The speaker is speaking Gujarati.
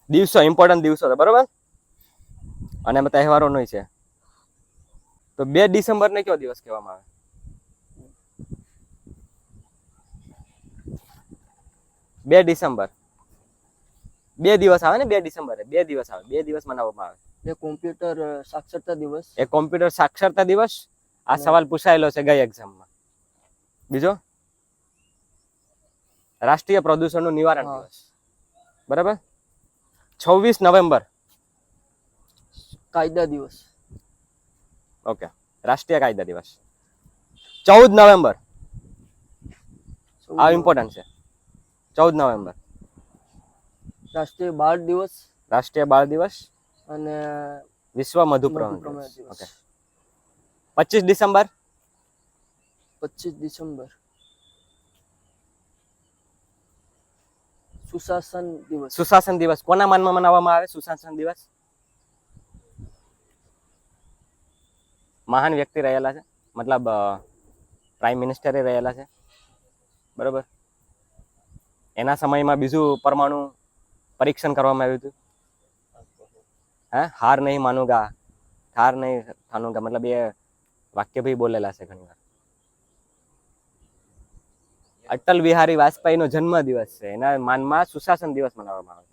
દિવસો ઇમ્પોર્ટન્ટ દિવસો છે બરોબર, અને એમાં તહેવારો નહીં છે. તો 2 ડિસેમ્બર ને કયો દિવસ કહેવામાં આવે? 2 ડિસેમ્બર 2 દિવસ આવે ને, 2 ડિસેમ્બરે 2 દિવસ આવે, 2 દિવસ મનાવવામાં આવે. એ કોમ્પ્યુટર સાક્ષરતા દિવસ. એ કોમ્પ્યુટર સાક્ષરતા દિવસ. આ સવાલ પૂછાયેલો છે ગઈ એક્ઝામમાં. બીજો રાષ્ટ્રીય પ્રદૂષણનું નિવારણ દિવસ, બરાબર. 26 નવેમ્બર કાયદા દિવસ. ઓકે, રાષ્ટ્રીય કાયદા દિવસ. 14 નવેમ્બર આ ઇમ્પોર્ટન્ટ છે. 14 નવેમ્બર રાષ્ટ્રીય બાળ દિવસ. રાષ્ટ્રીય બાળ દિવસ અને વિશ્વ મધુપ્રમેહ દિવસ. દિવસ. ઓકે. 25 ડિસેમ્બર 25 ડિસેમ્બર સુશાસન દિવસ. સુશાસન દિવસ કોના માનમાં મનાવવામાં આવે? સુશાસન દિવસ મહાન વ્યક્તિ રહેલા છે, મતલબ પ્રાઇમ મિનિસ્ટરે રહેલા છે, બરોબર. એના સમયમાં બીજું પરમાણુ પરીક્ષણ કરવામાં આવ્યું હતું. હા, હાર નહીં માનુગા, હાર નહીં થાનુગા, મતલબ એ વાક્ય ભાઈ બોલેલા છે ઘણી વાર. અટલ બિહારી વાજપેયીનો જન્મ દિવસ છે, એના માનમાં સુશાસન દિવસ મનાવવામાં આવે છે.